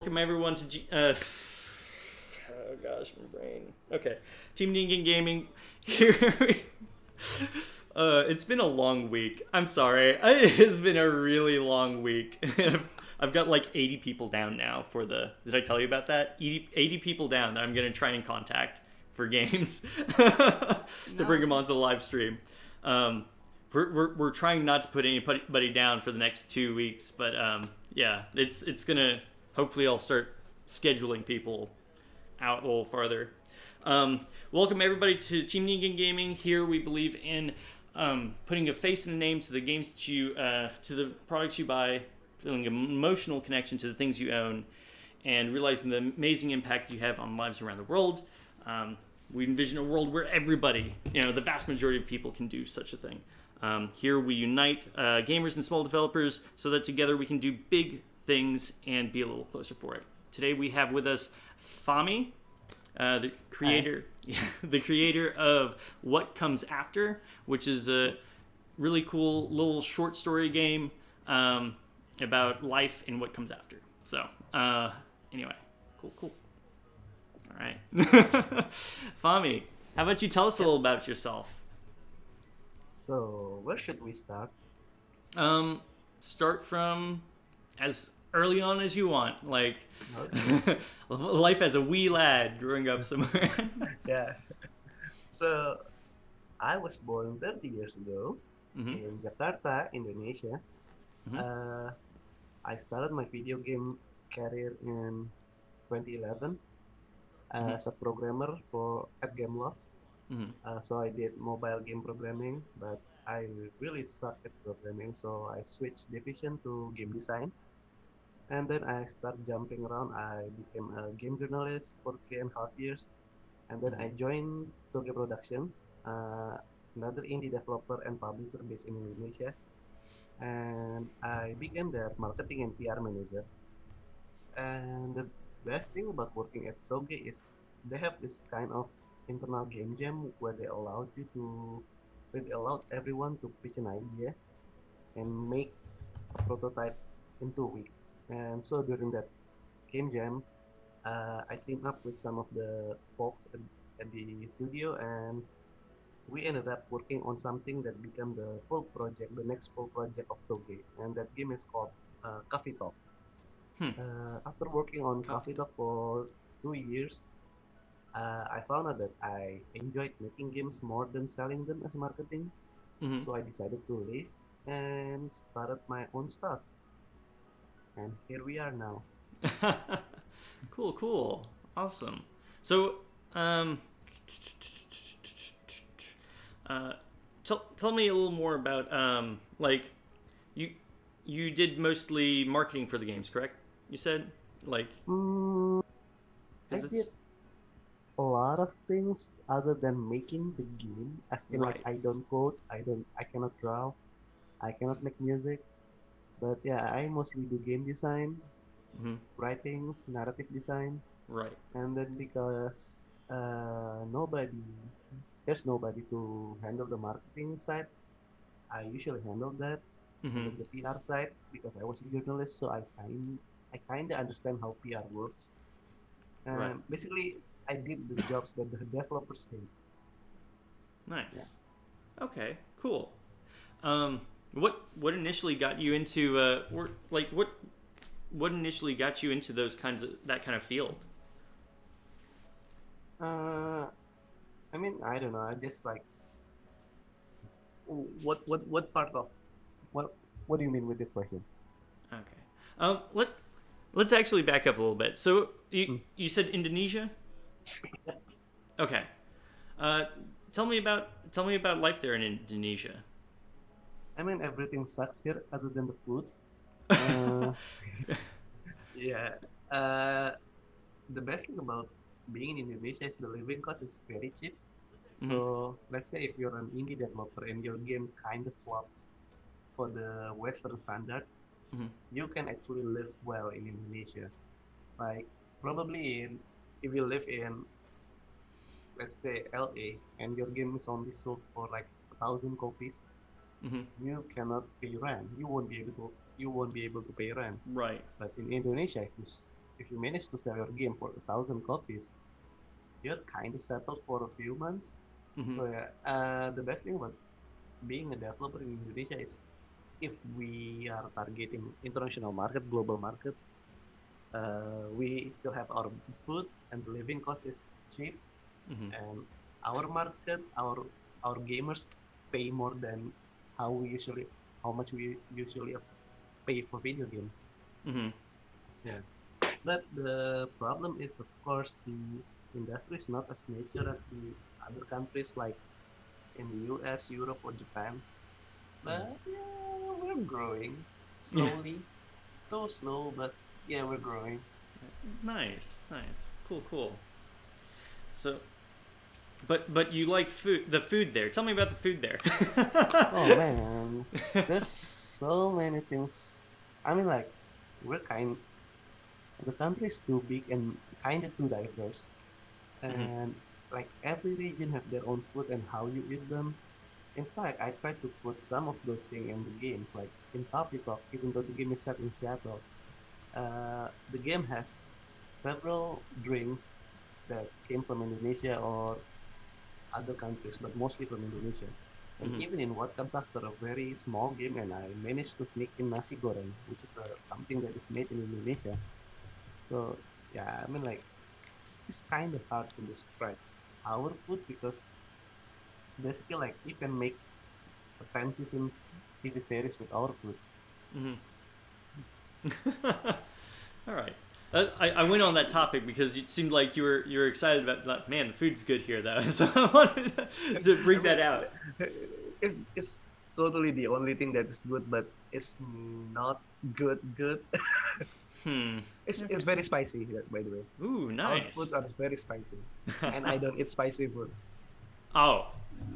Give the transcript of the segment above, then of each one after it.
welcome everyone to oh gosh, my brain. Okay, Team Ningen Gaming here. It's been a long week. I'm sorry. It has been a really long week. I've got like 80 people down now for the. Did I tell you about that? 80 people down that I'm gonna try and contact for games to bring them onto the live stream. We're trying not to put anybody down for the next 2 weeks, but yeah, it's gonna. Hopefully, I'll start scheduling people out a little farther. Welcome everybody to Team Negan Gaming. Here we believe in putting a face and a name to the games that you, to the products you buy, feeling an emotional connection to the things you own, and realizing the amazing impact you have on lives around the world. We envision a world where everybody, the vast majority of people can do such a thing. Here we unite gamers and small developers so that together we can do big things and be a little closer for it. Today we have with us Fami, the creator, the creator of What Comes After, which is a really cool little short story game about life and what comes after. So anyway, cool. All right, Fami, how about you tell us a little about yourself? So, where should we start? Start from as early on as you want, like Okay. life as a wee lad growing up somewhere. Yeah. So, I was born 30 years ago Mm-hmm. in Jakarta, Indonesia. Mm-hmm. Uh, I started my video game career in 2011 Mm-hmm. as a programmer for at Gameloft. Mm-hmm. So I did mobile game programming, but I really suck at programming, so I switched division to game design. And then I started jumping around. I became a game journalist for 3.5 years. And then Mm-hmm. I joined Toge Productions, another indie developer and publisher based in Indonesia. And I became their marketing and PR manager. And the best thing about working at Toge is they have this kind of internal game jam where they allowed everyone to pitch an idea and make a prototype in 2 weeks. And so during that game jam, I teamed up with some of the folks at the studio, and we ended up working on something that became the next full project of Toge, and that game is called Coffee Talk. Hmm. After working on Coffee Coffee talk. Talk for 2 years, I found out that I enjoyed making games more than selling them as marketing. Mm-hmm. So I decided to leave and started my own stuff. And here we are now. Cool, awesome. So, uh, tell me a little more about like you you did mostly marketing for the games, correct? You said like Mm, I because did it's a lot of things other than making the game. As in, like, right. I don't code, I cannot draw, I cannot make music. But yeah, I mostly do game design, Mm-hmm. writings, narrative design, Right. and then because there's nobody to handle the marketing side, I usually handle that, and Mm-hmm. then the PR side because I was a journalist, so I kind of understand how PR works. Right. Basically, I did the jobs that the developers did. Yeah. Nice. Okay. Cool. What initially got you into what initially got you into that kind of field? Uh, I mean, I don't know. I just like what part of what what do you mean with the question? Okay. Let's actually back up a little bit. So Mm. you said Indonesia? Okay. Uh, tell me about life there in Indonesia. I mean, everything sucks here other than the food. Uh, yeah. Uh, the best thing about being in Indonesia is the living cost is very cheap. Mm-hmm. So let's say if you're an indie developer and your game kind of flops for the Western standard, Mm-hmm. you can actually live well in Indonesia. Like probably if you live in, let's say, LA, and your game is only sold for like 1,000 copies, Mm-hmm. you cannot pay rent. You won't be able to pay rent. Right. But in Indonesia, if you manage to sell your game for 1,000 copies, you're kind of settled for a few months. Mm-hmm. So yeah, the best thing about being a developer in Indonesia is if we are targeting international market, global market, we still have our food and the living cost is cheap, Mm-hmm. and our market, our gamers pay more than how much we usually pay for video games. Mm-hmm. Yeah. But the problem is, of course, the industry is not as mature as the other countries like in the US, Europe, or Japan. But yeah, we're growing Yeah. slowly, so slow, but yeah, we're growing. Nice. Nice. Cool. Cool. So, but you like the food there. Tell me about the food there. Oh man, there's so many things. I mean, like, we're kind. The country is too big and kind of too diverse, Mm-hmm. and like every region have their own food and how you eat them. In fact, I try to put some of those things in the games, like in Puppy Talk, even though the game is set in Seattle. The game has several drinks that came from Indonesia or other countries, but mostly from Indonesia. And Mm-hmm. even in what comes after a very small game, and I managed to sneak in nasi goreng, which is something that is made in Indonesia. So yeah, I mean like it's kind of hard to describe our food because it's basically like you can make a fancy Sims TV series with our food. Mm-hmm. All right. I went on that topic because it seemed like you were excited about like, man, the food's good here though, so I wanted to I bring mean, that out. it's totally the only thing that is good, but it's not good. Hmm. It's Okay. very spicy, by the way. Ooh, Our nice. foods are very spicy, and I don't eat spicy food. Oh.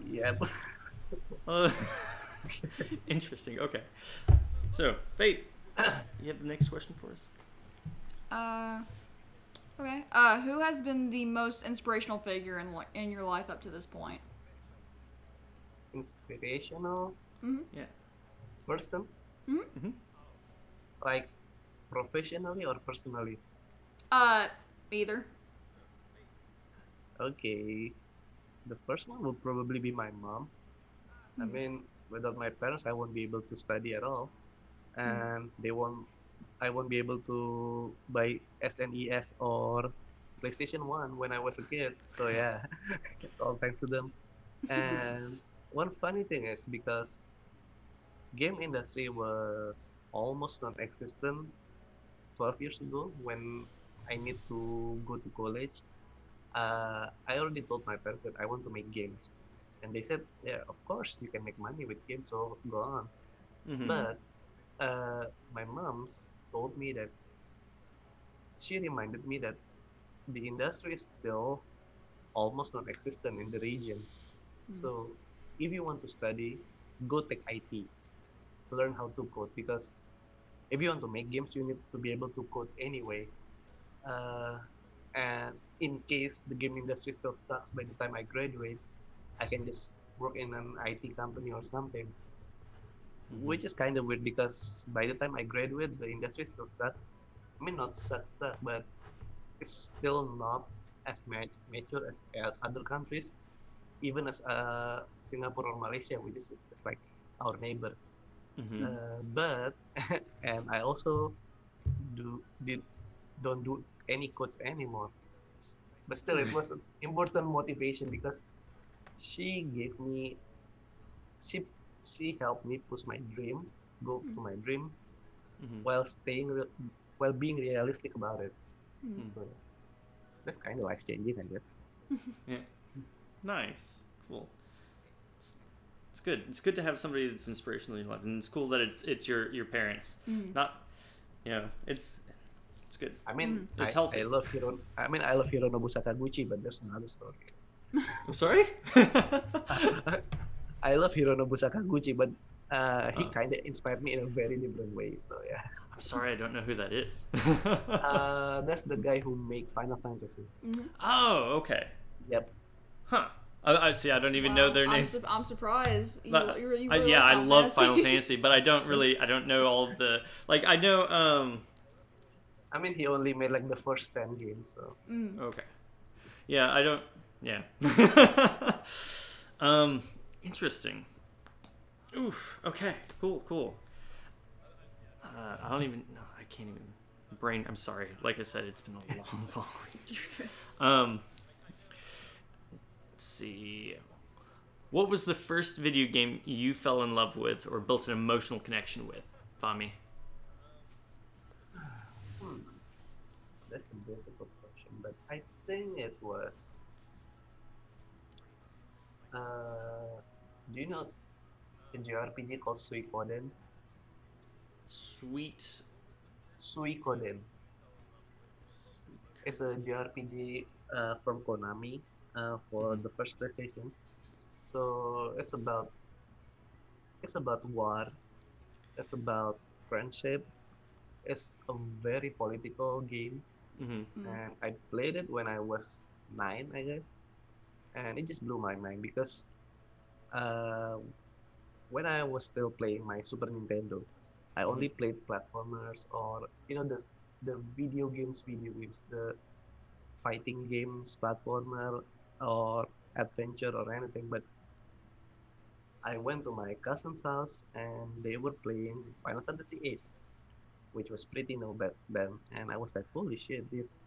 Yeah. Uh, interesting. Okay. So, Faith, you have the next question for us? Uh, okay. Who has been the most inspirational figure in your life up to this point? Inspirational Mm-hmm. Yeah. person, Mm-hmm. Mm-hmm. like professionally or personally? Uh, either. Okay, the first one will probably be my mom. I Mm-hmm. mean, without my parents, I won't be able to study at all, Mm-hmm. and I won't be able to buy SNES or PlayStation 1 when I was a kid. So yeah, it's all thanks to them. And Nice. one funny thing is because game industry was almost non-existent 12 years ago when I need to go to college. I already told my parents that I want to make games. And they said, yeah, of course you can make money with games, so go on. Mm-hmm. Mm-hmm. But my mom's told me that she reminded me that the industry is still almost non-existent in the region. So if you want to study, go take IT, learn how to code because if you want to make games, you need to be able to code anyway. Uh, and in case the game industry still sucks by the time I graduate, I can just work in an IT company or something, Mm-hmm. which is kind of weird because by the time I graduate, the industry still sucks. I mean, not suck, but it's still not as mature as other countries, even as Singapore or Malaysia, which is just like our neighbor. Mm-hmm. But and I also do did don't do any codes anymore. But still, it was an important motivation because she gave me she she helped me push my dream, go to my dreams Mm-hmm. while while being realistic about it. Mm-hmm. So that's kind of life changing, I guess. Yeah. Nice. Cool. It's, it's good. It's good to have somebody that's inspirational in your life, and it's cool that it's your parents. Mm-hmm. Not, it's good. I mean, It's I healthy. love Hiro. I mean, I love Hironobu Sakaguchi, but there's another story. I'm sorry. I love Hironobu Sakaguchi, but he Uh, kind of inspired me in a very different way. So yeah, I'm sorry. I don't know who that is. that's the guy who made Final Fantasy. Mm-hmm. Oh, okay. Yep. Huh. I see. I don't even know Wow, their names. I'm surprised. But You really yeah, like I Final love Fantasy. Final Fantasy, but I don't know all of the like. I know I mean, he only made like the first 10 games, so Okay. Yeah, I don't. Yeah. Interesting. Oof. Okay. Cool. Cool. I don't even. No, I can't even. Brain. I'm sorry. Like I said, it's been a long, long week. Let's see. What was the first video game you fell in love with or built an emotional connection with, Fami? hmm, that's a difficult question. But I think it was. Do you know a JRPG called Suikoden? Sweet. Suikoden. It's a JRPG from Konami for Mhm. the first PlayStation. So it's about war. It's about friendships. It's a very political game, Mhm. and I played it when I was 9, I guess, and it just blew my mind because uh, when I was still playing my Super Nintendo, I Mhm. only played platformers or the video games, the fighting games, platformer or adventure or anything. But I went to my cousin's house and they were playing Final Fantasy 8, which was pretty new back then. And I was like, holy shit, this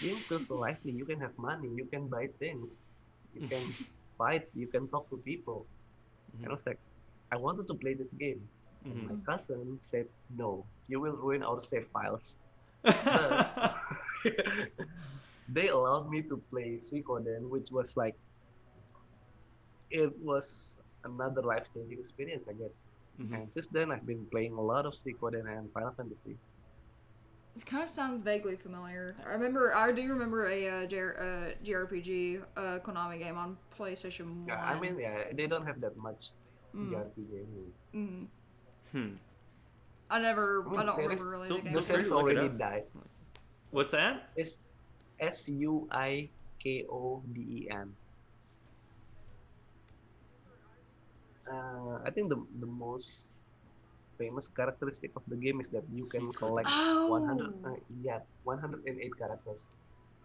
game feels so lively. You can have money, you can buy things, you can fight, you can talk to people. And I was like, I wanted to play this game. And my Mhm. cousin said, no, you will ruin our save files. But Mhm. they allowed me to play Suikoden, which was like, it was another life-changing experience, I guess. Mhm. And since then, I've been playing a lot of Suikoden and Final Fantasy. It kind of sounds vaguely familiar. I do remember a JRPG Konami game on PlayStation Yeah, I One. mean, yeah, they don't have that much JRPG anyway. Mm. Hmm. I I mean, the don't series, remember really the Feel the feel free gameplay. to series look it already up. died. What's that? It's Suikoden. I think the most famous characteristic of the game is that you can collect Suikoden. 100, Oh. yeah, 108 characters.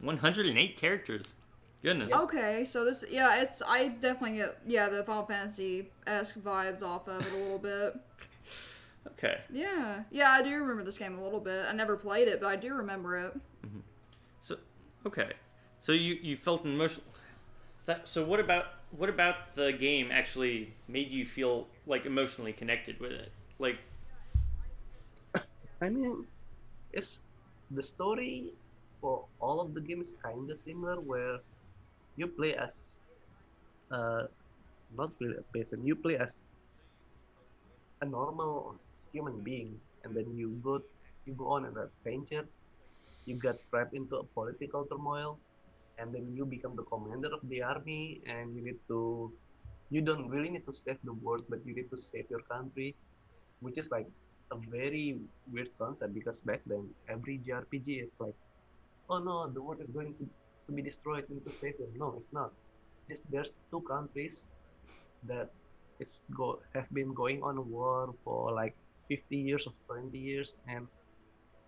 108 characters. Yep. Goodness. Okay, so this, yeah, I definitely get the Final Fantasy esque vibes off of it a little bit. Okay. Yeah, I do remember this game a little bit. I never played it, but I do remember it. So, okay. So you felt an emotional. That. So what about the game actually made you feel like emotionally connected with it? Like. I mean, it's the story for all of the games kind of similar, where you play as uh, not really a person, you play as a normal human being, and then you go on an adventure. You get trapped into a political turmoil, and then you become the commander of the army, and you don't really need to save the world, but you need to save your country, which is like a very weird concept because back then every JRPG is like, oh no, the world is going to be destroyed and to save them. No, it's not. It's just there's two countries that have been going on a war for like 50 years or 20 years, and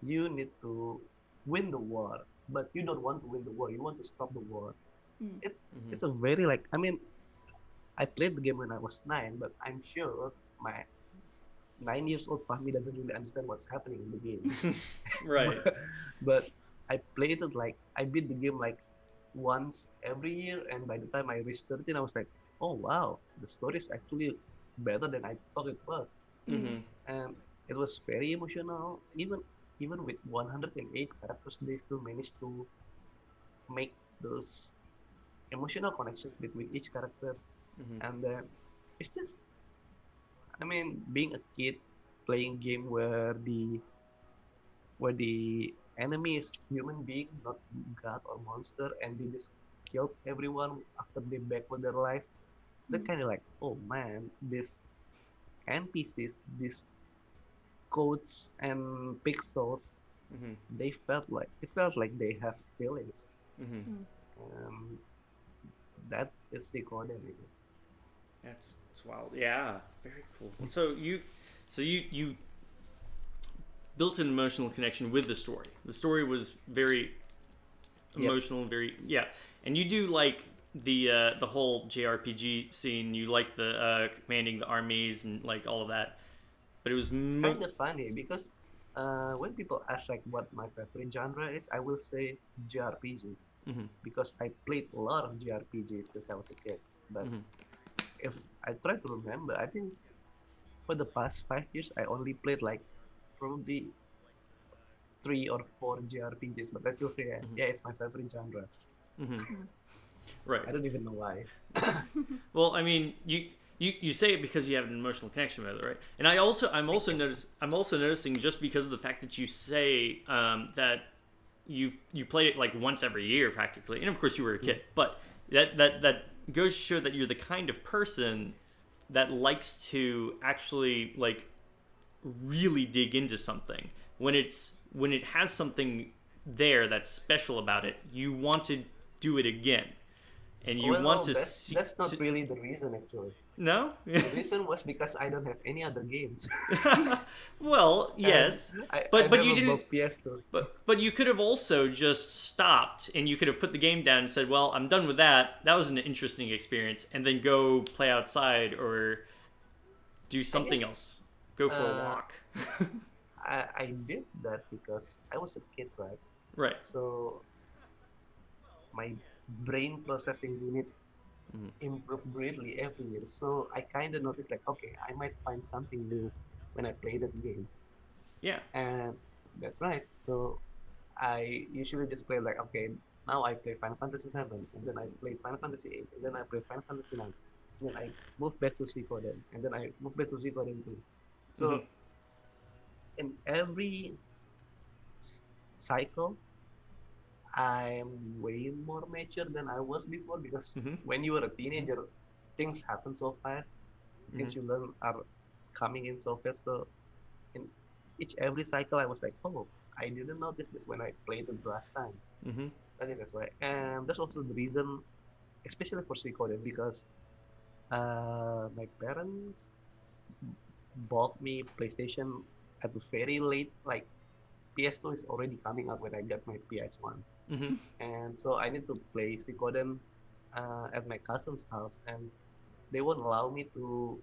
you need to win the war, but you don't want to win the war, you want to stop the war. Mm. it's Mhm. it's a very like, I mean, I played the game when I was 9, but I'm sure my 9 years old Fahmi doesn't really understand what's happening in the game. Right. but I played it like I beat the game like once every year, and by the time I reached 13, I was like, oh wow, the story is actually better than I thought it was. Mm. Mhm. And it was very emotional. Even with 108 characters, they still managed to make those emotional connections between each character. Mhm. And then it's just, I mean, being a kid playing game where the enemy is human being, not god or monster, and they just killed everyone after they back with their life. That Mm. kind of like, oh man, these NPCs, these codes and pixels, Mhm. it felt like they have feelings. Mhm. Mm. Um, that is the coordinators. That's wild. Yeah. Very cool. So you built an emotional connection with the story. The story was very emotional and very and you do like the whole JRPG scene. You like the commanding the armies and like all of that, but it was It's kind of funny because when people ask like what my favorite genre is, I will say JRPG because I played a lot of JRPGs since I was a kid. But if I try to remember, I think for the past 5 years I only played like probably 3 or 4 JRPGs. But I still say yeah, it's my favorite genre. Right. I don't even know why. Well, I mean, you say it because you have an emotional connection with it, right? And I'm also noticing just because of the fact that you say that you played it like once every year practically, and of course you were a kid, but that goes to show that you're the kind of person that likes to actually like really dig into something when it has something there that's special about it. You want to do it again. And you want to see. That's not really the reason, actually. No? The reason was because I don't have any other games. Well, yes. But you didn't. PS2. But you could have also just stopped and you could have put the game down and said, well, I'm done with that. That was an interesting experience. And then go play outside or do something else. Go for a walk. I did that because I was a kid, right? Right. So my brain processing unit improved greatly every year. So I kind of noticed like, okay, I might find something new when I play that game. Yeah. And that's right. So I usually just play like, okay, now I play Final Fantasy 7, and then I play Final Fantasy 8, and then I play Final Fantasy 9, and then I move back to Suikoden, and then I move back to Suikoden 2. So in every cycle, I'm way more mature than I was before because when you were a teenager, things happen so fast. Things you learn are coming in so fast. So in every cycle, I was like, oh, I didn't notice this when I played it last time. I think that's why. And that's also the reason, especially for Suikoden, because my parents bought me PlayStation at the very late, like PS2 is already coming out when I got my PS1. And so I need to play Suikoden at my cousin's house, and they won't allow me to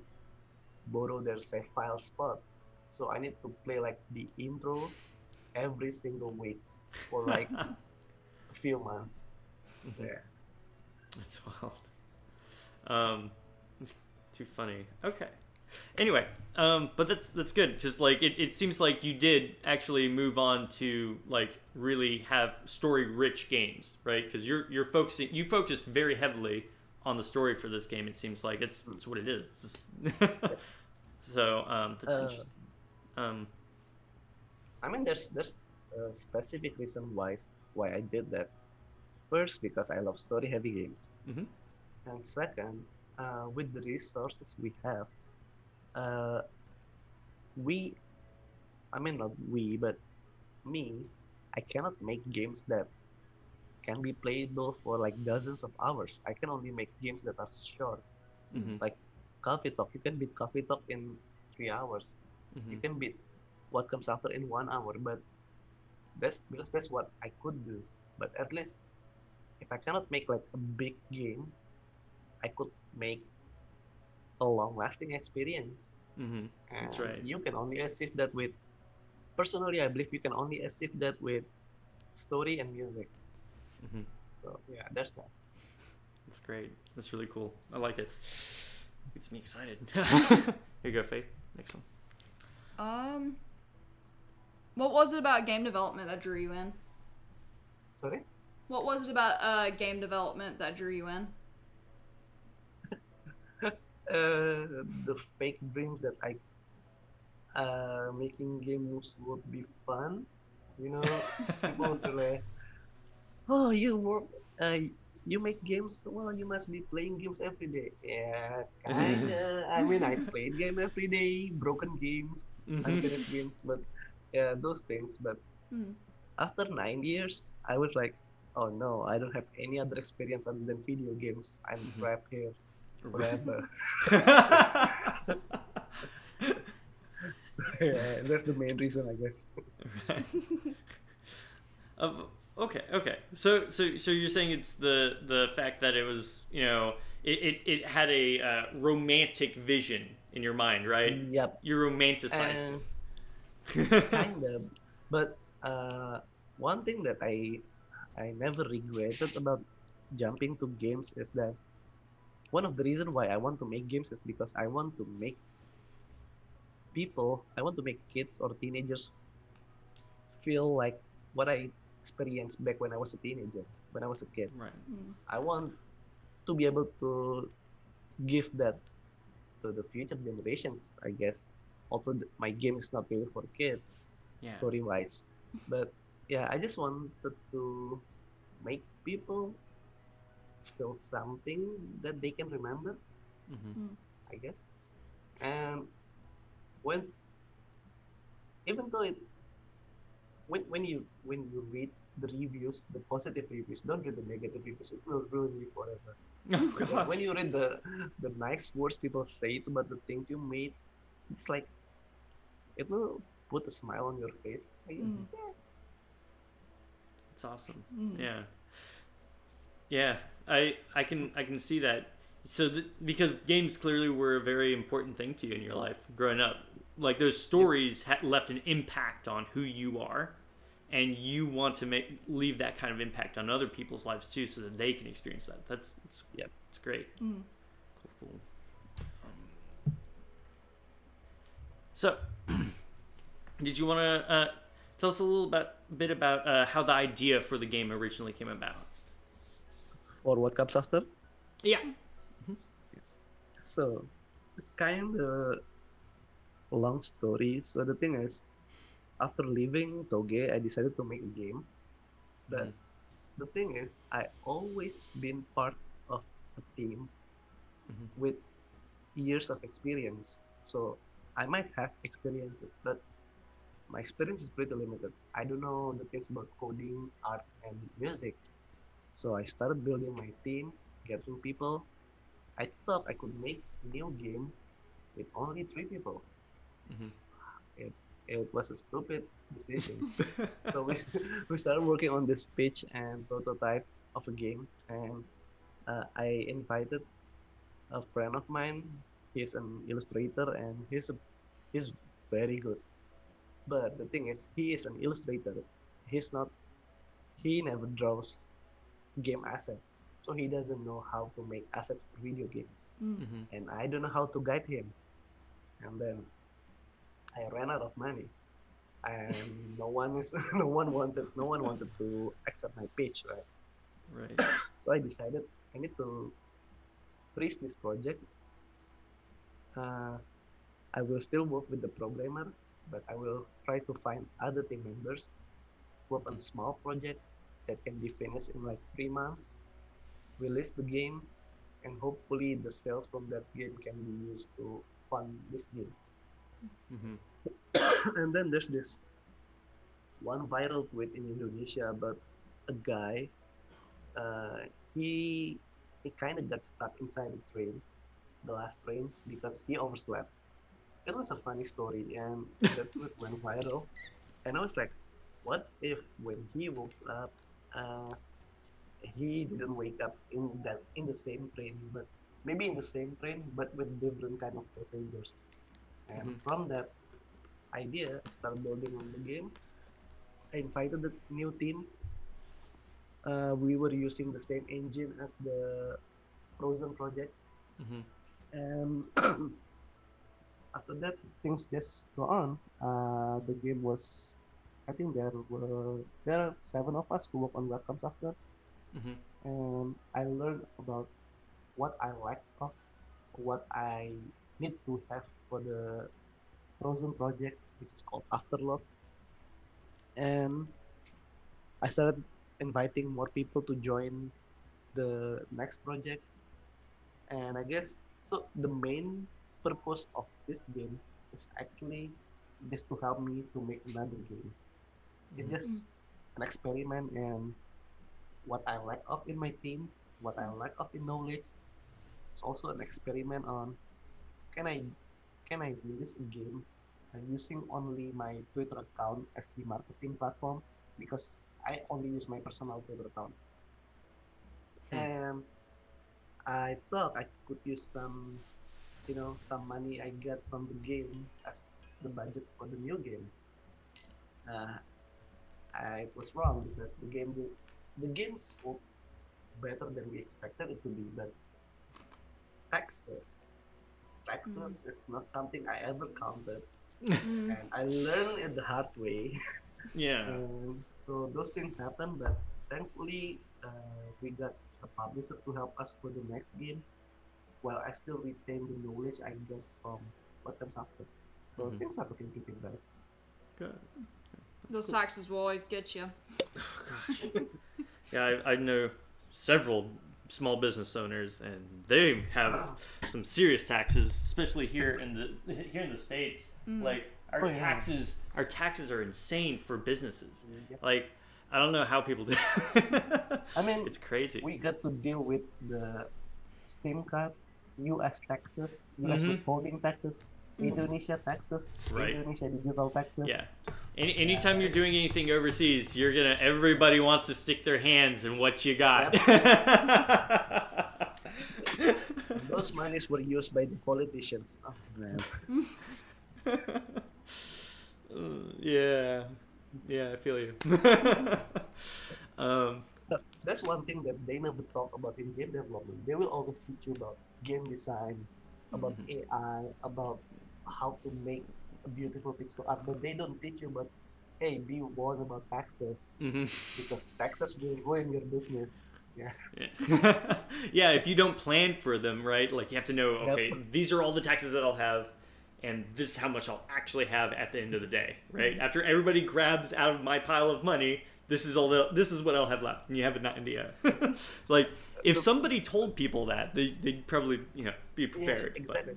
borrow their save file spot. So I need to play like the intro every single week for like a few months. Yeah. That's wild. It's too funny. Okay. Anyway, but that's good because like it seems like you did actually move on to like really have story-rich games, right? Because you focused very heavily on the story for this game. It seems like it's what it is. It's just so that's interesting. I mean, there's a specific reason why I did that. First, because I love story-heavy games, and second, with the resources we have. Not we, but me, I cannot make games that can be playable for like dozens of hours. I can only make games that are short. Like Coffee Talk, you can beat Coffee Talk in 3 hours. You can beat What Comes After in 1 hour, but that's because that's what I could do. But at least if I cannot make like a big game, I could make a long-lasting experience. And that's right. You can only achieve that with, personally, I believe you can only achieve that with story and music. So yeah, that's that. That's great. That's really cool. I like it. Gets me excited. Here you go, Faith. Next one. What was it about game development that drew you in? Sorry? What was it about game development that drew you in? The fake dreams that making games would be fun. You know, people say like, oh, you make games, well, you must be playing games every day. Yeah, kinda. I mean, I played game every day, broken games, unfinished games, but yeah, those things. But after 9 years, I was like, oh no, I don't have any other experience other than video games. I'm trapped here forever. Yeah, that's the main reason, I guess. Right. Okay. So you're saying it's the fact that it was, it had a romantic vision in your mind, right? Yep, You romanticized and it. kind of. But one thing that I never regretted about jumping to games is that one of the reasons why I want to make games is because I want to make kids or teenagers feel like what I experienced back when I was a teenager, when I was a kid. Right. Mm. I want to be able to give that to the future generations, I guess. Although my game is not really for kids, Yeah. story wise. But yeah, I just wanted to make people feel something that they can remember, Mm-hmm. Mm. I guess. And when even though it when you read the reviews, the positive reviews, don't read the negative reviews, it will ruin you forever. Oh But yeah, when gosh. you read the nice words people say about the things you made, it's like it will put a smile on your face. I guess. Mm. It's awesome. Mm. Yeah. Yeah. I can see that. So because games clearly were a very important thing to you in your life growing up. Like those Yep. stories left an impact on who you are, and you want to leave that kind of impact on other people's lives too, so that they can experience that. Yep. It's great. Mm. Cool. So, did you want to tell us a little bit about how the idea for the game originally came about? For what comes after? Yeah. So it's kind of a long story. So the thing is, after leaving Toge, I decided to make a game. But Mhm. the thing is, I always been part of a team Mhm. with years of experience. So I might have experiences, but my experience is pretty limited. I don't know the things about coding, art, and music. So I started building my team, gathering people. I thought I could make a new game with only 3 people. Mhm. It, it was a stupid decision. So we, we started working on this pitch and prototype of a game, and I invited a friend of mine. He's an illustrator, and he's very good. But the thing is, he is an illustrator. He's not. He never draws game assets, so he doesn't know how to make assets for video games. Mm. Mhm. And I don't know how to guide him. And then I ran out of money, and no one wanted to accept my pitch, right? Right. So I decided I need to freeze this project. uh, I will still work with the programmer, but I will try to find other team members, work on Mhm. small project that can be finished in like 3 months, release the game, and hopefully the sales from that game can be used to fund this game. Mhm. And then there's this one viral tweet in Indonesia about a guy. Uh, he he kind of got stuck inside the train, the last train, because he overslept. It was a funny story, and that tweet went viral. And I was like, what if when he wakes up, uh, he didn't wake up in the same train, but maybe in the same train, but with different kind of passengers. And Mhm. from that idea, I started building on the game. I invited the new team. We were using the same engine as the Frozen project, Mhm. and after that, things just go on. The game was, I think there are 7 of us who work on what comes after, Mhm. and I learned about what I lack of, what I need to have for the Frozen project, which is called Afterlock, and I started inviting more people to join the next project. And I guess so. The main purpose of this game is actually just to help me to make another game. It's Mhm. Mm. just an experiment and what I lack of in my team, what I Mm. lack of in knowledge. It's also an experiment on can I can I release a game using only my Twitter account as the marketing platform because I only use my personal Twitter account. Hmm. And I thought I could use some money I get from the game as the budget for the new game. Uh, I was wrong because the game sold better than we expected it to be, but taxes Mm. taxes is not something I ever counted, Mm. and I learned it the hard way. Yeah. And so those things happen, but thankfully we got a publisher to help us for the next game, while I still retain the knowledge I get from what comes after. So Hmm. things are looking pretty bad. Good. That's Those cool. taxes will always get you. Oh, gosh. Yeah, I know several small business owners, and they have some serious taxes, especially here in the states. Like our Oh, yeah. taxes are insane for businesses. Yep. Like I don't know how people do. I mean, It's crazy. we got to deal with the STEAM card, U.S. taxes, U.S. Mhm. withholding taxes, Indonesia taxes, Right. Indonesia digital taxes. Yeah. Anytime you're doing anything overseas, everybody wants to stick their hands in what you got. Those monies were used by the politicians. Oh, man. Yeah. Yeah, I feel you. um, That's one thing that they never talk about in game development. They will always teach you about game design, about AI, about how to make a beautiful pixel art, but they don't teach you about, hey, be warned about taxes mhm. because taxes will ruin your business. Yeah. Yeah. Yeah, if you don't plan for them, right? Like you have to know, Yep. okay, these are all the taxes that I'll have, and this is how much I'll actually have at the end of the day, right? After everybody grabs out of my pile of money, this is what I'll have left, and you have an idea. Like if somebody told people that, they'd probably be Yes, prepared. exactly.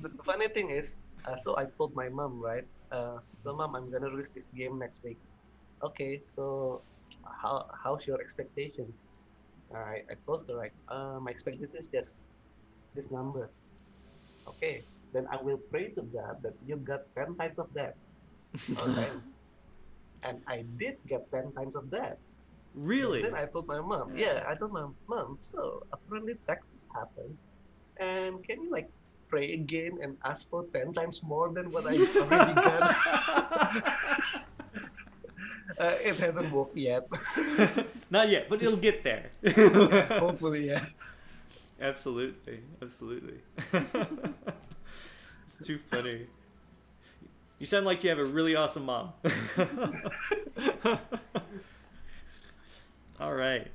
The funny thing is, so I told my mom, right? So mom, I'm gonna release this game next week. Okay, so how's your expectation? I told her, like, my expectation is just this number. Okay, then I will pray to God that you got 10 times of that. Oh, thanks. And I did get 10 times of that. But Really? then I told my mom, yeah, I told my mom, so apparently taxes happen. And can you like pray again and ask for 10 times more than what I already got? It hasn't worked yet. Not yet, but it'll get there. Yeah, hopefully, yeah. Absolutely. It's too funny. You sound like you have a really awesome mom. All right.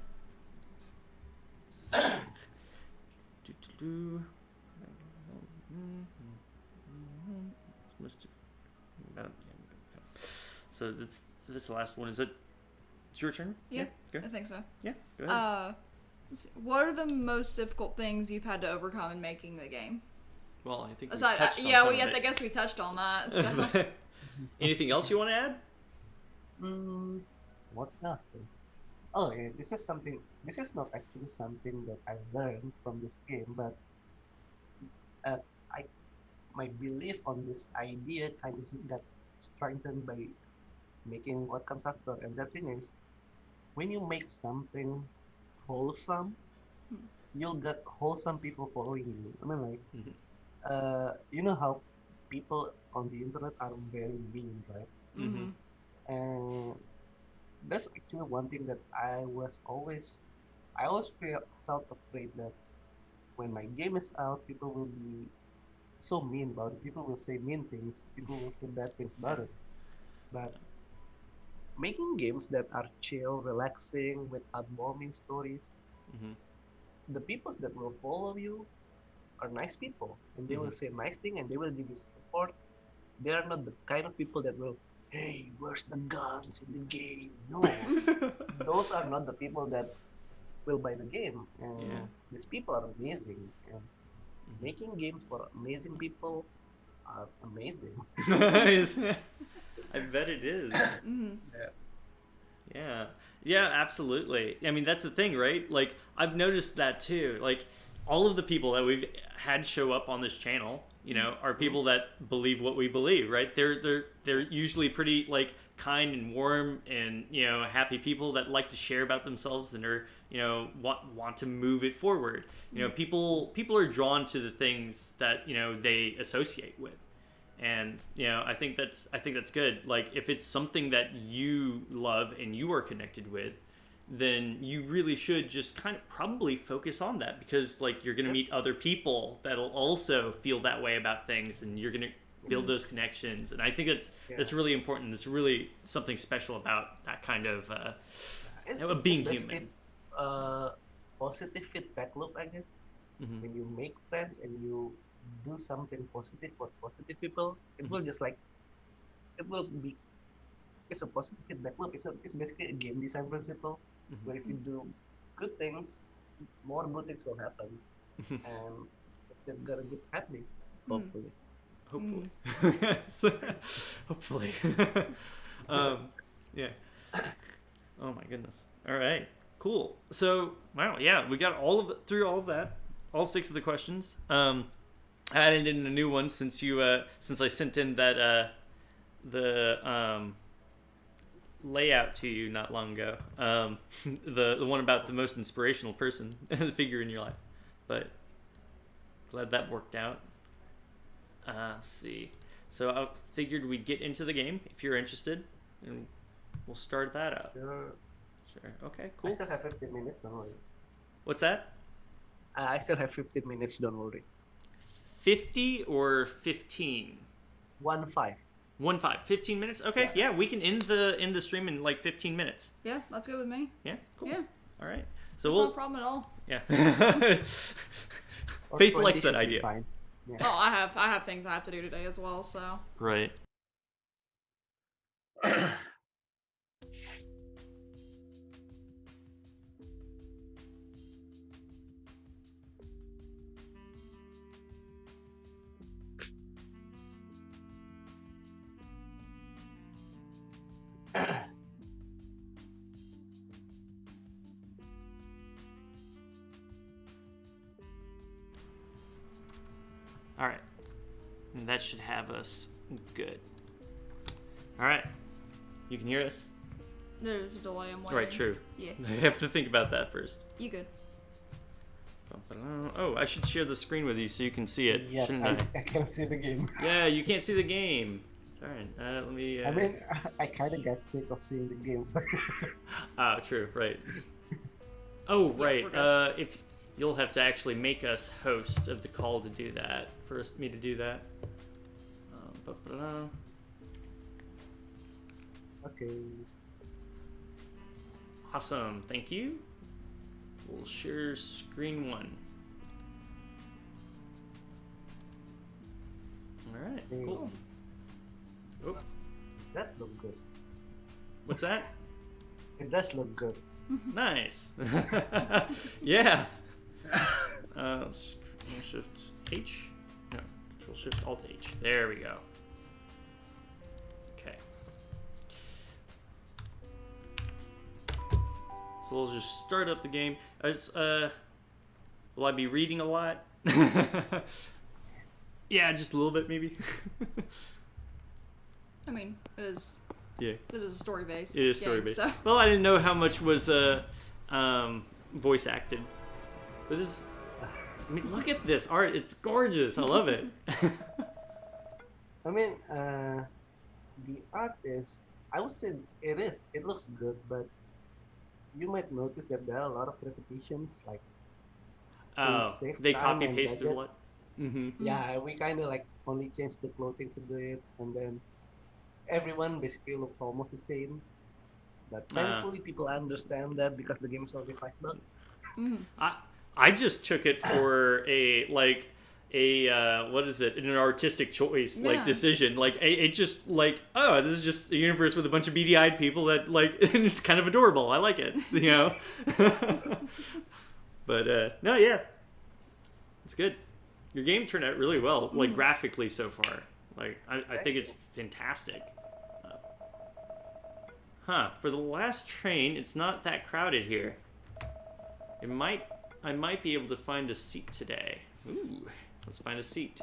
So that's the last one. Is it's your turn? Yeah, Go I think so. Yeah, go ahead. Let's see. What are the most difficult things you've had to overcome in making the game? Well, I think we Aside, touched on yeah, some I of it. guess we touched on that. So. Anything else you want to add? What else? Oh, yeah, this is something. This is not actually something that I learned from this game, but uh, I my belief on this idea kind of got strengthened by making what comes after. And that thing is, when you make something wholesome, you'll get wholesome people following you. I mean, like, Mhm. you know how people on the internet are very mean, right? Mm-hmm. And that's actually one thing that I always felt afraid that when my game is out, people will be so mean about it. People will say mean things. People will say bad things about it. But making games that are chill, relaxing, with heartwarming stories, Mhm. the people that will follow you are nice people, and they will say nice thing, and they will give you support. They are not the kind of people that will, hey, where's the guns in the game? No, those are not the people that will buy the game. And Yeah. these people are amazing, and making games for amazing people are amazing. I bet it is. Mm-hmm. Yeah. Yeah, absolutely. I mean, that's the thing, right? Like, I've noticed that too. Like, all of the people that we've had show up on this channel, are people that believe what we believe, right? They're usually pretty like kind and warm and happy people that like to share about themselves and are want to move it forward. People are drawn to the things that they associate with. And I think that's good. Like if it's something that you love and you are connected with, then you really should just kind of probably focus on that, because like you're gonna meet other people that'll also feel that way about things, and you're gonna build those connections. And I think that's really important. It's really something special about that kind of being human. Positive feedback loop, I guess. When you make friends and you do something positive for positive people, it will just like it will be. It's a positive feedback loop. It's basically a game design principle where if you do good things, more good things will happen, and it's just gonna keep happening. Hopefully. Hopefully. Yeah. Oh my goodness. All right. Cool. So wow, yeah, we got through all of that, all 6 of the questions. I added in a new one since I sent in that the layout to you not long ago. The one about the most inspirational person, the figure in your life. But glad that worked out. Let's see. So I figured we'd get into the game if you're interested, and we'll start that out. Sure. Okay, cool. I still have 15 minutes, don't worry. What's that? I still have 15 minutes, don't worry. 50 or 15? 1-5. 1-5. 15 minutes? Okay, yeah, we can end the stream in like 15 minutes. Yeah, that's good with me. Yeah, cool. Yeah. All right. So It's not a problem at all. Yeah. Or Faith 20 likes that should be idea. fine. Yeah. Oh, I have things I have to do today as well, so. Right. All right. And that should have us good. All right. You can hear us? There's a delay. I'm waiting. Right, true. Yeah. I have to think about that first. You good. Oh, I should share the screen with you so you can see it, Yeah, shouldn't I can see the game. Yeah, you can't see the game. Darn. Let me... I mean, I kind of got sick of seeing the game. So. True, right. Oh, right. we're If you'll have to actually make us host of the call to do that. For me to do that. Okay. Awesome. Thank you. We'll share screen 1. All right. Cool. Oh, Does look good. what's that? It does look good. Nice. Yeah. Shift H. No, Control Shift Alt H. There we go. Okay. So we'll just start up the game. Will I be reading a lot? Yeah, just a little bit maybe. I mean, it is Yeah. It is a story based. It is story based. So. Well, I didn't know how much was voice acted. But it's, I mean, look at this art. It's gorgeous. I love it. I mean, the art is, I would say it is. It looks good, but you might notice that there are a lot of repetitions. Like, Oh, save they time copy and pasted a budget. lot. Mm-hmm. Yeah, we kind of like only changed the clothing to do it, and then everyone basically looks almost the same. But thankfully, people understand that because the game is only $5. I just took it for a what is it? An artistic choice, like Yeah. decision. Like it just like, oh, this is just a universe with a bunch of beady-eyed people that like, and it's kind of adorable. I like it, you know. But no, yeah, it's good. Your game turned out really well, like graphically so far. Like I think it's fantastic. For the last train, it's not that crowded here. I might be able to find a seat today. Ooh, let's find a seat.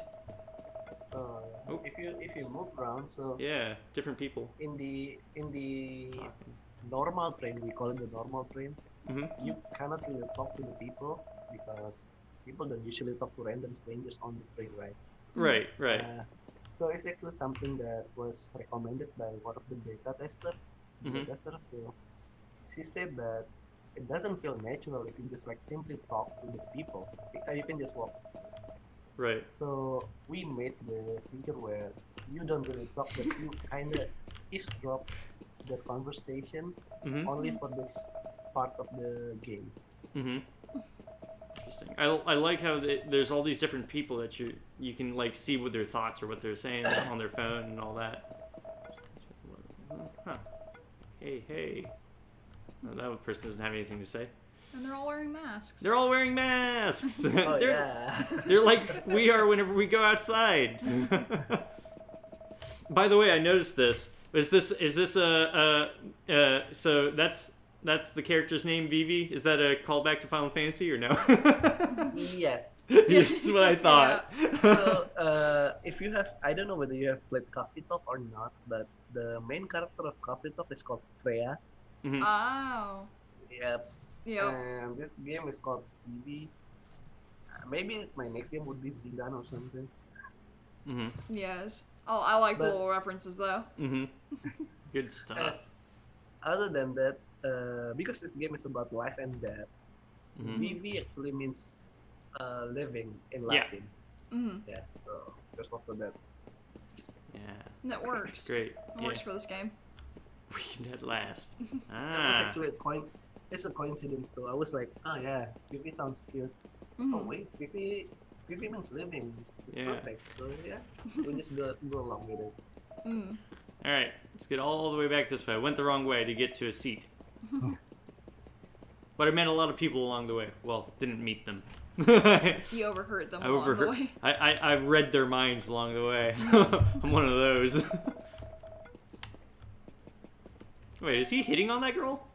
Oh, if you move around, so yeah, different people in the talking. normal train, we call it the normal train, Mm-hmm. you cannot really talk to the people because people don't usually talk to random strangers on the train, right? Mm. Right, right. So it's actually something that was recommended by one of the Mm-hmm. beta testers. So she said that it doesn't feel natural if you just like simply talk to the people. You can just walk. Right. So we made the feature where you don't really talk, but you kind of eavesdrop the conversation Mm-hmm. only for this part of the game. Mm-hmm. Interesting. I like how there's all these different people that you can like see what their thoughts or what they're saying on their phone and all that. Huh. Hey, hey. Oh, that person doesn't have anything to say. And they're all wearing masks. They're all wearing masks. Oh they're, yeah. they're like we are whenever we go outside. By the way, I noticed this. Is this so that's the character's name, Vivi? Is that a callback to Final Fantasy or no? Yes. Yes, what I thought. So if you have, I don't know whether you have played Coffee Talk or not, but the main character of Coffee Talk is called Freya. Mhm. Oh. Yep. Yep. And this game is called Vivi. Maybe my next game would be Zidane or something. Mhm. Yes. Oh, I like the But- little references though. Mhm. Good stuff. Other than that, because this game is about life and death, Mhm. Vivi actually means living in Yeah. Latin. Mm-hmm. Yeah. So there's also that. Yeah. That works. It's great. It works for this game. Weekend at last. That was Ah. actually it's a coincidence too. I was like, oh yeah, Vivi sounds cute. Mm-hmm. Oh wait, Vivi means living. It's Yeah. perfect. So yeah, we just go along with it. Mm. All right. Let's get all the way back this way. I went the wrong way to get to a seat. But I met a lot of people along the way. Well, didn't meet them. You overheard them I along the overheard. way. I read their minds along the way. I'm one of those. Wait, is he hitting on that girl?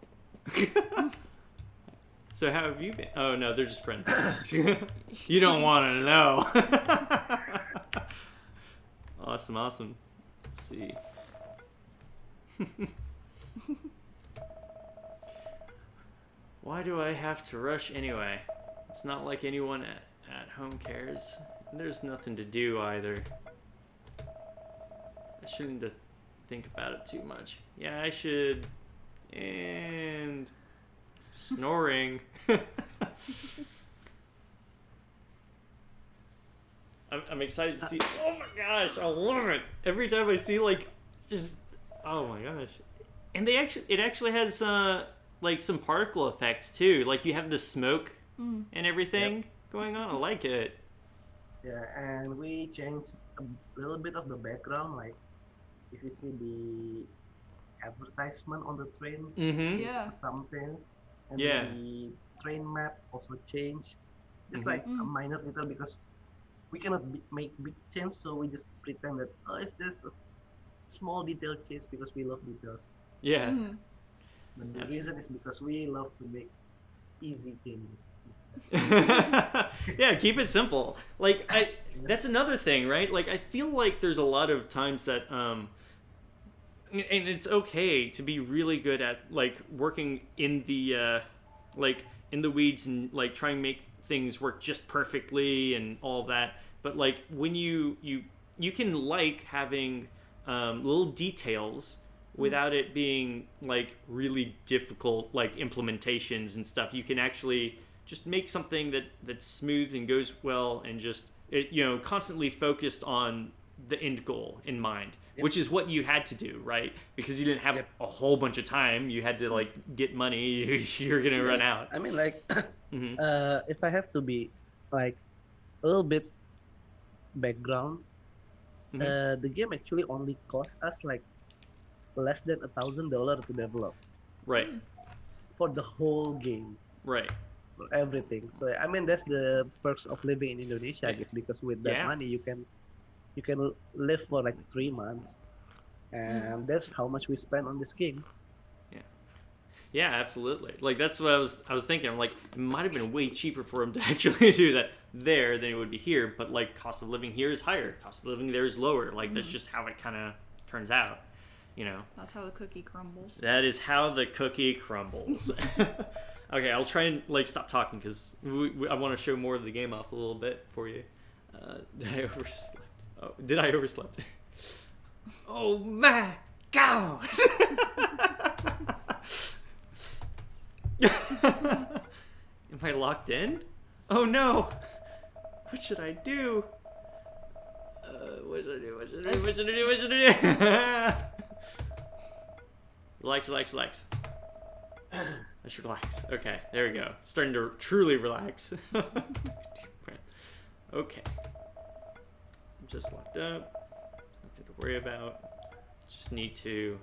So how have you been? Oh no, they're just friends. You don't want to know. Awesome, awesome. Let's see. Why do I have to rush anyway? It's not like anyone at home cares. There's nothing to do either. I shouldn't think about it too much. Yeah, I should. And snoring. I'm excited to see. Oh my gosh, I love it. Every time I see like, just oh my gosh, and it actually has like some particle effects too. Like you have the smoke and everything going on. I like it. Yeah, and we changed a little bit of the background. Like if you see the advertisement on the train, Mm-hmm. Yeah. something, and Yeah. the train map also changed. Just Mhm. like a minor little because we cannot make big change, so we just pretend that it's just a small detail change because we love details. Yeah. Mhm. But the Absolutely. reason is because we love to make easy changes. Yeah, keep it simple. Like that's another thing, right? Like I feel like there's a lot of times that and it's okay to be really good at like working in the like in the weeds and like try and make things work just perfectly and all of that. But like when you can like having little details without it being like really difficult like implementations and stuff. You can actually just make something that's smooth and goes well and just constantly focused on the end goal in mind. Yep. Which is what you had to do, right? Because you didn't have Yep. a whole bunch of time. You had to like get money. You're gonna run Yes. out. I mean, like, Mhm. if I have to be like a little bit background, Mhm. the game actually only cost us like less than $1,000 to develop Right, for the whole game, right. for everything. So I mean, that's the perks of living in Indonesia, I Yeah. guess, because with that Yeah. money you can live for like 3 months, and that's how much we spend on this game. Yeah, absolutely. Like that's what I was thinking. I'm like, it might have been way cheaper for him to actually do that there than it would be here. But like, cost of living here is higher. Cost of living there is lower. Like that's just how it kind of turns out. You know. That's how the cookie crumbles. That is how the cookie crumbles. Okay, I'll try and like stop talking because I want to show more of the game off a little bit for you. Did I overslept? Oh, did I overslept? Oh my god! Am I locked in? Oh no! What should I do? What should I do? What should I do? What should I do? What should I do? Relax, relax, relax. I should relax. Okay, there we go. Starting to truly relax. Deep breath. Okay. I'm just locked up. Nothing to worry about. Just need to.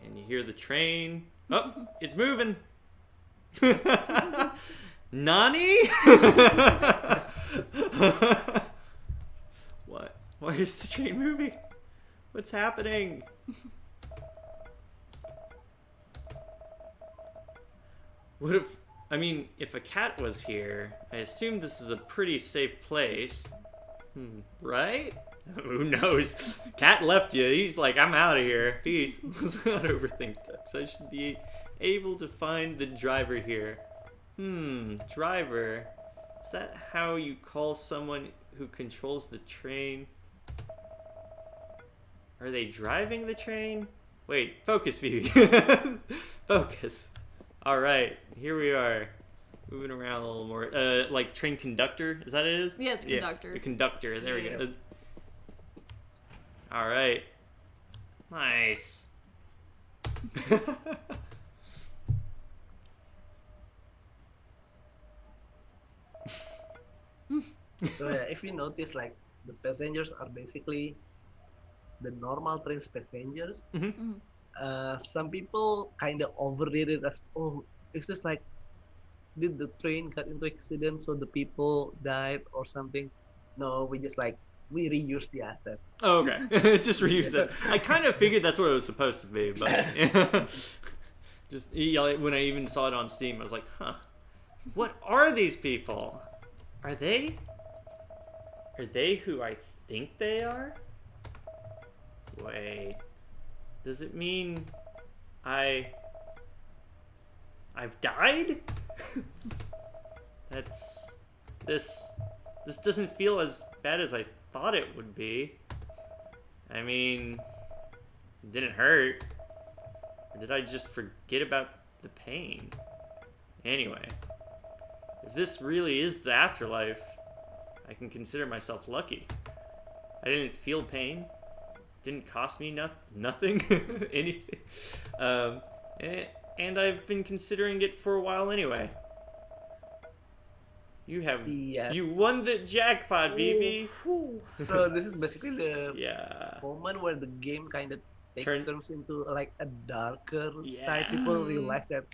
And you hear the train. Oh, it's moving. Nani? What? Why is the train moving? What's happening? What if, I mean, if a cat was here, I assume this is a pretty safe place. Right? Who knows? Cat left you. He's like, I'm out of here. Peace. Let's not overthink this. I should be able to find the driver here. Driver. Is that how you call someone who controls the train? Are they driving the train? Wait, focus view. Focus. All right, here we are, moving around a little more. Like train conductor, is that what it is? Yeah, it's conductor. Yeah, the conductor. There we Yeah. go. All right, nice. So yeah, if you notice, like the passengers are basically the normal train's passengers. Some people kind of overrate it as, oh, it's just like, did the train got into accident so the people died or something? No, we just like we reuse the asset. Oh, okay. It's just reuse this. I kind of figured that's what it was supposed to be, but just when I even saw it on Steam, I was like, huh, what are these people? Are they who I think they are? Wait, does it mean I've died? This doesn't feel as bad as I thought it would be. I mean, it didn't hurt. Or did I just forget about the pain? Anyway, if this really is the afterlife, I can consider myself lucky. I didn't feel pain. Didn't cost me nothing. Anything. And I've been considering it for a while anyway. You won the jackpot, Vivi. So this is basically the Yeah. moment where the game kind of turns into like a darker Yeah. side. People realize that,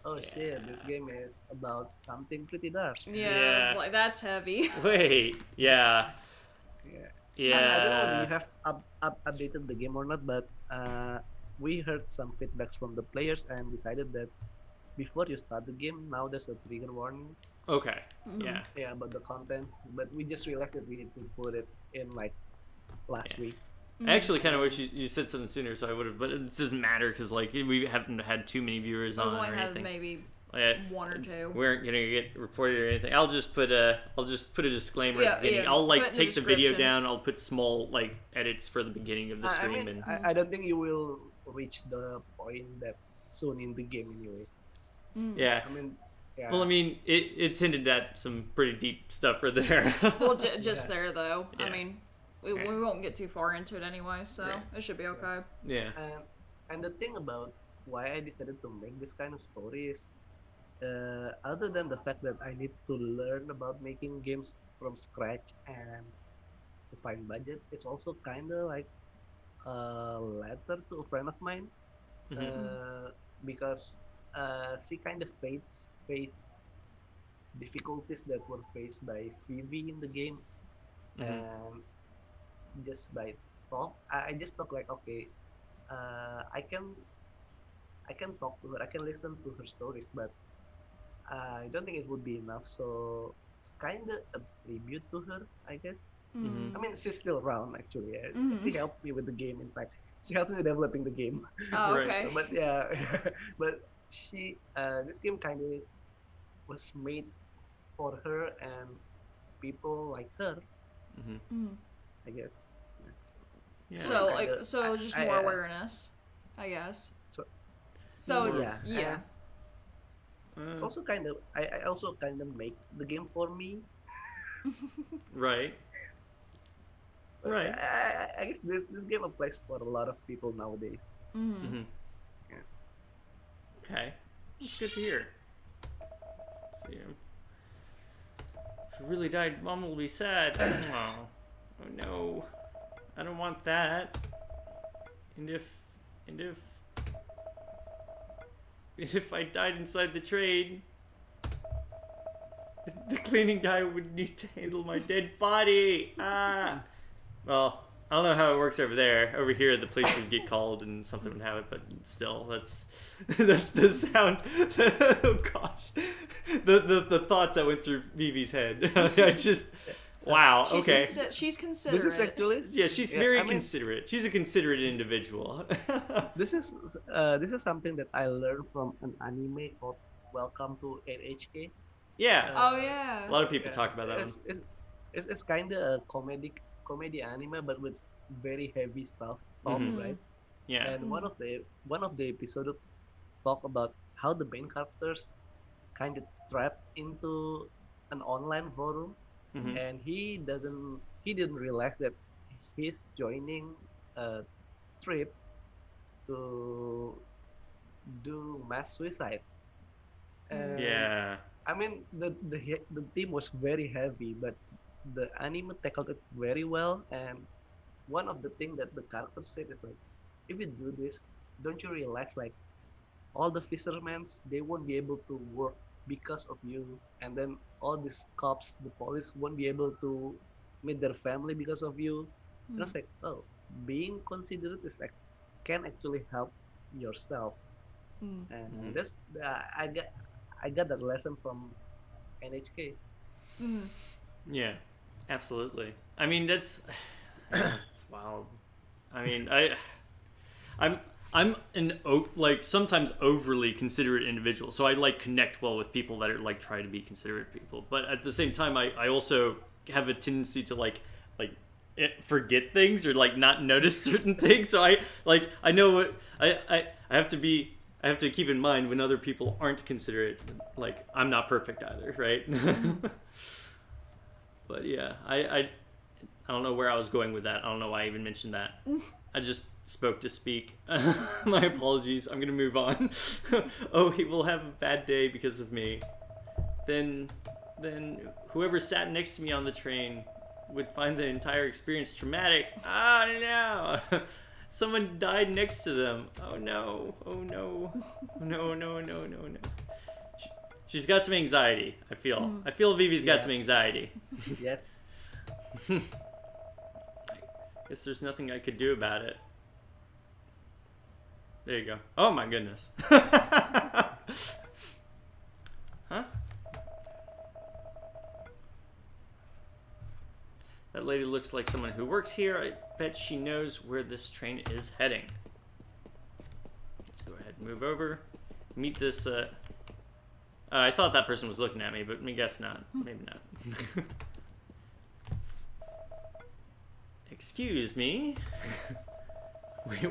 oh Yeah. shit, this game is about something pretty dark. Yeah, Yeah. like that's heavy. Wait. Yeah. Yeah. Yeah. I don't know whether you have updated the game or not, but we heard some feedbacks from the players and decided that before you start the game, now there's a trigger warning. Okay. Yeah. Yeah, about the content, but we just realized that we need to put it in like last Yeah. week. I actually kind of wish you said something sooner, so I would have. But it doesn't matter because like we haven't had too many viewers We've on only or had anything. maybe Yeah, one or two. We aren't gonna get reported or anything. I'll just put a disclaimer Yeah, at the beginning. yeah, I'll put it like in the take the video description. down. I'll put small like edits for the beginning of the I stream mean, and I don't think you will reach the point that soon in the game anyway. yeah. I mean, yeah. Well, I mean, it's hinted at some pretty deep stuff for there. Well, just there though. Yeah. I mean, we Yeah. won't get too far into it anyway, so Right. it should be okay. Yeah. And the thing about why I decided to make this kind of story is, other than the fact that I need to learn about making games from scratch and to find budget, it's also kind of like a letter to a friend of mine, because she kind of faced difficulties that were faced by Phoebe in the game, and just by talk, I just thought like, okay, I I can talk to her, I can listen to her stories, but I don't think it would be enough. So it's kind of a tribute to her, I guess. Mm-hmm. I mean, she's still around actually. Yeah. Mm-hmm. She helped me with the game. In fact, she helped me developing the game. Oh, Right. okay. But yeah, but this game kind of was made for her and people like her, Mm-hmm. Mm. I guess. Yeah. So So kind of, just I more awareness, I guess. so So More- yeah, yeah. and it's also kind of I also kind of make the game for me. Right. But Right. I guess this game applies for a lot of people nowadays. Mm-hmm. Mm-hmm. Yeah. Okay. That's good to hear. See, if I really died, Mom will be sad. Oh no. I don't want that. And if I died inside the train, the cleaning guy would need to handle my dead body. Ah. Well, I don't know how it works over there. Over here, the police would get called and something would happen. But still, that's the sound. Oh gosh, the thoughts that went through Vivi's head. I just, wow. She's Okay. She's This considerate. is actually Yeah, she's yeah, very I mean, considerate. She's a considerate individual. this is something that I learned from an anime called Welcome to NHK. Yeah, Oh a yeah. lot of people talk about that one. It's kind of a comedy anime, but with very heavy stuff, Mhm. right? Yeah. And one of the episode talk about how the main characters kind of trapped into an online forum, Hmm. and he didn't realize that he's joining a trip to do mass suicide. And Yeah. I mean the theme was very heavy, but the anime tackled it very well. And one of the things that the character said is like, if you do this, don't you realize like all the fishermen they won't be able to work because of you, and then all these cops, the police won't be able to meet their family because of you. And I was like, oh, being considerate is like can actually help yourself, Mm. and Mhm. that's I got that lesson from NHK. Mm. Yeah. Absolutely. I mean, that's it's wild. I mean, I'm like sometimes overly considerate individual, so I like connect well with people that are like try to be considerate people. But at the same time, I also have a tendency to like forget things or like not notice certain things. So I know what I have to be. I have to keep in mind when other people aren't considerate. Like I'm not perfect either, right? But yeah, I don't know where I was going with that. I don't know why I even mentioned that. I just spoke to speak. My apologies. I'm gonna move on. Oh, he will have a bad day because of me. Then whoever sat next to me on the train would find the entire experience traumatic. Oh no! Someone died next to them. Oh no! Oh no! No! No! No! No! No! She's got some anxiety. I feel Vivi's got Yeah. some anxiety. Yes. Guess there's nothing I could do about it. There you go. Oh my goodness. Huh? That lady looks like someone who works here. I bet she knows where this train is heading. Let's go ahead and move over. Meet this, I thought that person was looking at me, but I guess not. Maybe not. Excuse me. Wait,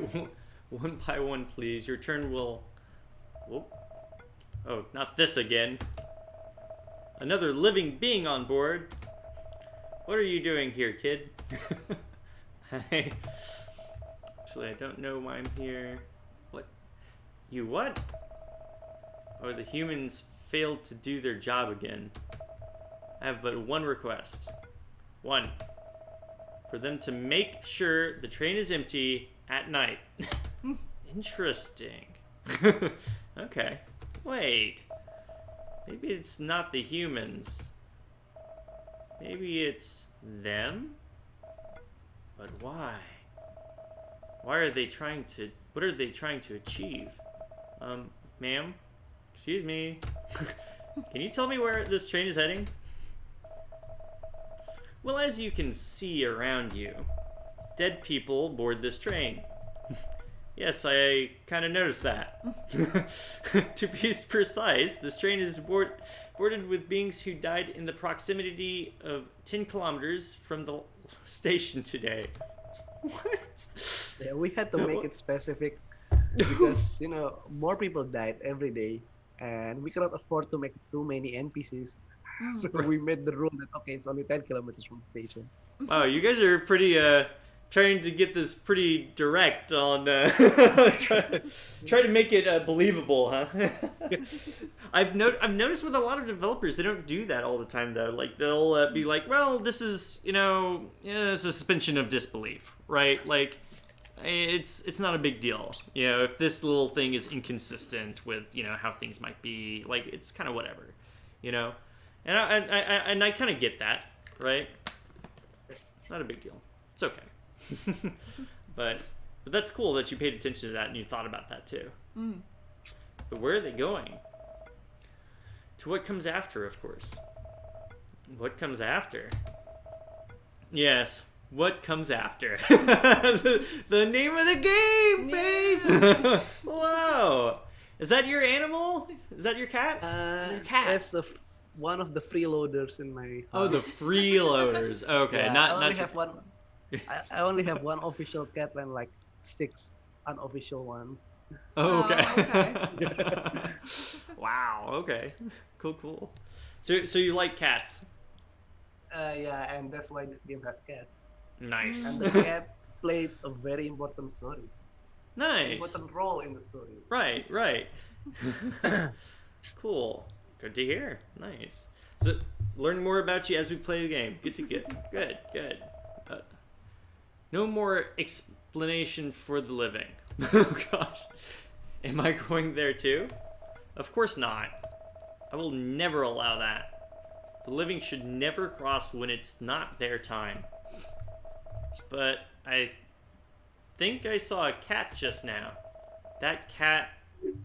one by one, please. Your turn will... Whoop. Oh, not this again. Another living being on board. What are you doing here, kid? Hi. Actually, I don't know why I'm here. What? You what? Oh, the humans failed to do their job again. I have but one request. One. For them to make sure the train is empty at night. Interesting. Okay. Wait. Maybe it's not the humans. Maybe it's them? But why? Why are they trying to... What are they trying to achieve? Ma'am? Excuse me. Can you tell me where this train is heading? Well, as you can see around you, dead people board this train. Yes, I kind of noticed that. To be precise, this train is boarded with beings who died in the proximity of 10 kilometers from the station today. What? Yeah, we had to make it specific because more people died every day, and we cannot afford to make too many NPCs. So we made the rule that okay, it's only 10 kilometers from the station. Wow, you guys are pretty trying to get this pretty direct on try to make it believable, huh? I've noticed with a lot of developers they don't do that all the time though. Like they'll be like, well, this is a suspension of disbelief, right? Like it's not a big deal. If this little thing is inconsistent with how things might be, like it's kind of whatever, And I kind of get that, right? Not a big deal. It's okay. but that's cool that you paid attention to that and you thought about that too. But where are they going? To what comes after, of course. What comes after? Yes, what comes after? the name of the game, Faith! Wow! Is that your animal? Is that your cat? Your cat. That's one of the freeloaders in my house. Oh, the freeloaders. Okay, Yeah, not I only not have one. I only have one official cat and like 6 unofficial ones. Oh, okay. Oh, okay. Wow. Okay. Cool. So you like cats? Yeah, and that's why this game has cats. Nice. And the cats played a very important story. Nice. Important role in the story. Right. Cool. Good to hear. Nice. So learn more about you as we play the game. Good. No more explanation for the living. Oh gosh. Am I going there too? Of course not. I will never allow that. The living should never cross when it's not their time. But I think I saw a cat just now. That cat,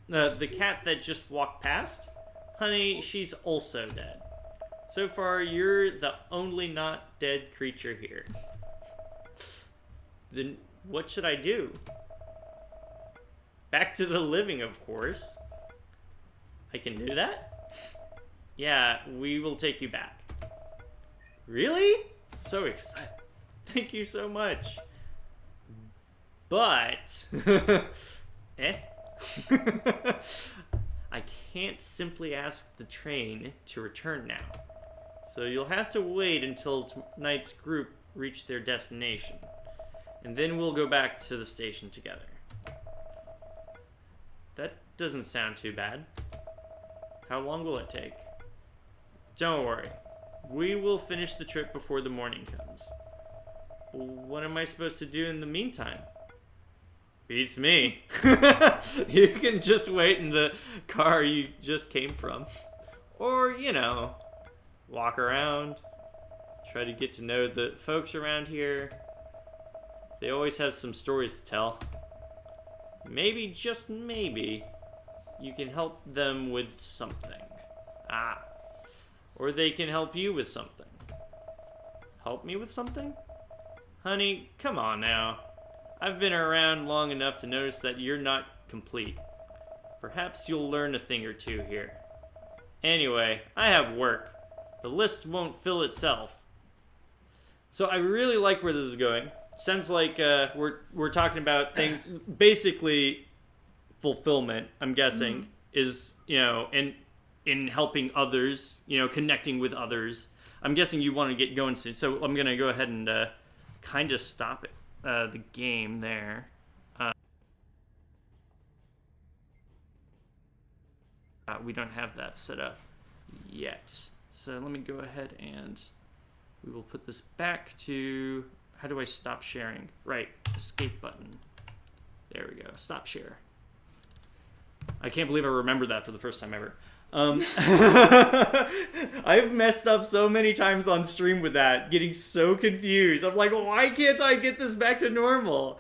the cat that just walked past? Honey, she's also dead. So far, you're the only not dead creature here. Then what should I do? Back to the living, of course. I can do that? Yeah, we will take you back. Really? So excited. Thank you so much. But... I can't simply ask the train to return now. So you'll have to wait until tonight's group reach their destination. And then we'll go back to the station together. That doesn't sound too bad. How long will it take? Don't worry. We will finish the trip before the morning comes. What am I supposed to do in the meantime? Beats me. You can just wait in the car you just came from. Or, walk around. Try to get to know the folks around here. They always have some stories to tell. Maybe, just maybe, you can help them with something. Or they can help you with something. Help me with something? Honey, come on now. I've been around long enough to notice that you're not complete. Perhaps you'll learn a thing or two here. Anyway, I have work. The list won't fill itself. So I really like where this is going. Sounds like we're talking about things, basically fulfillment, I'm guessing, is, in helping others, connecting with others. I'm guessing you want to get going soon. So I'm going to go ahead and kind of stop it. The game there. We don't have that set up yet. So let me go ahead and we will put this back to, how do I stop sharing? Right, escape button. There we go, stop share. I can't believe I remembered that for the first time ever. I've messed up so many times on stream with that, getting so confused. I'm like, why can't I get this back to normal?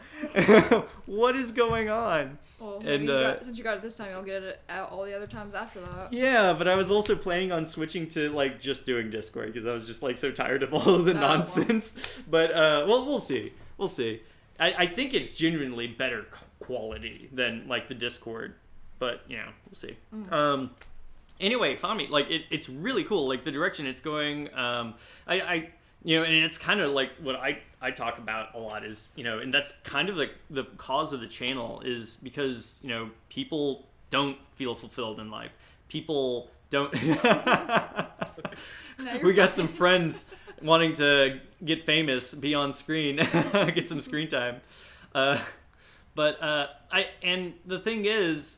What is going on? Well, And, maybe since you got it this time, you'll get it out all the other times after that. Yeah, but I was also planning on switching to like just doing Discord because I was just like so tired of all of the well. nonsense. But well, we'll see. We'll see. I think it's genuinely better quality than like the Discord, but you know, we'll see. Anyway, Fami, like it's really cool. Like the direction it's going. I you know, and it's kind of like what I talk about a lot is, you know, and that's kind of the cause of the channel is because, you know, people don't feel fulfilled in life. People don't. We got some friends wanting to get famous, be on screen, get some screen time. But and the thing is,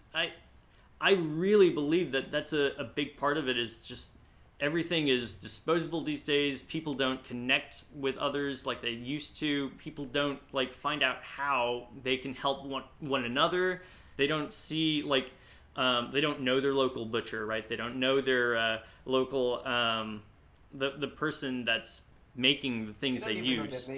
I really believe that that's a big part of it is just everything is disposable these days. People don't connect with others like they used to. People don't like find out how they can help one another. They don't see like they don't know their local butcher, right? They don't know their local the person that's making the things they use.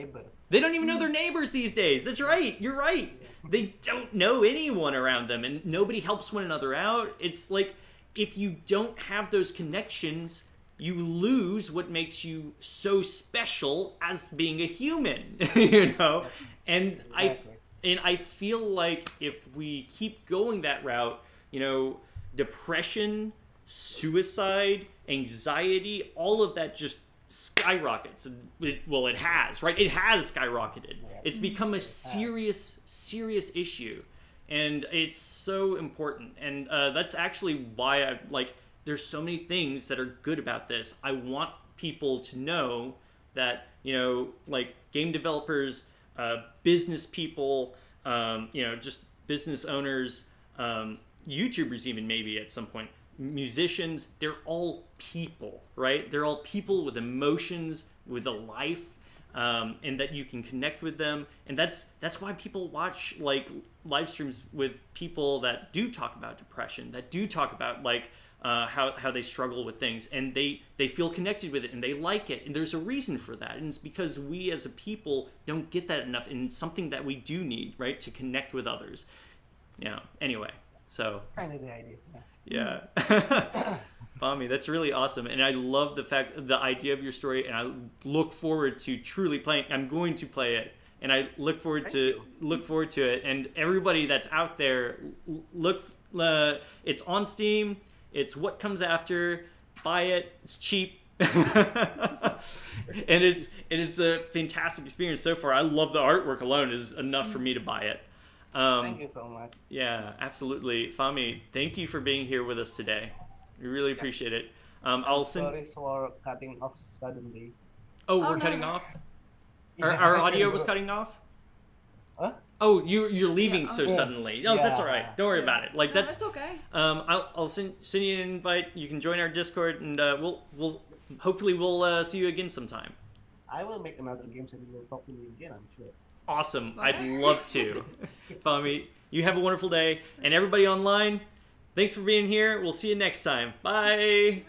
They don't even know their neighbors these days. That's right. You're right. They don't know anyone around them, and nobody helps one another out. It's like if you don't have those connections, you lose what makes you so special as being a human, you know? And I feel like if we keep going that route, you know, depression, suicide, anxiety, all of that just skyrockets. It has, right? It has skyrocketed. It's become a serious issue. And it's so important. And that's actually why I like there's so many things that are good about this. I want people to know that, you know, like game developers, business people, you know, just business owners, YouTubers even maybe at some point, musicians, they're all people, right? They're all people with emotions, with a life, and that you can connect with them. And that's why people watch like live streams with people that do talk about depression, that do talk about like how they struggle with things, and they feel connected with it and they like it. And there's a reason for that. And it's because we as a people don't get that enough, and it's something that we do need, right? To connect with others. Yeah. Anyway, so That's kind of the idea. yeah. Fami, that's really awesome. And I love the idea of your story, and I look forward to truly playing. I'm going to play it, and I look forward to it. And everybody that's out there, it's on Steam. It's what comes after. Buy it. It's cheap. and it's a fantastic experience so far. I love the artwork alone is enough for me to buy it. Thank you so much. Yeah, absolutely. Fami, thank you for being here with us today. We really appreciate it. I'll send. Sorry for cutting off suddenly. Oh, we're no. cutting off? Yeah. Our audio was cutting off? Huh? Oh, you're leaving so Yeah. suddenly. No, that's all right. Don't worry about it. Like No, that's that's okay. I'll send you an invite. You can join our Discord, and we'll hopefully see you again sometime. I will make another game so we will talk to you again, I'm sure. Awesome. Bye. I'd love to. Fami, you have a wonderful day, and everybody online, thanks for being here. We'll see you next time. Bye.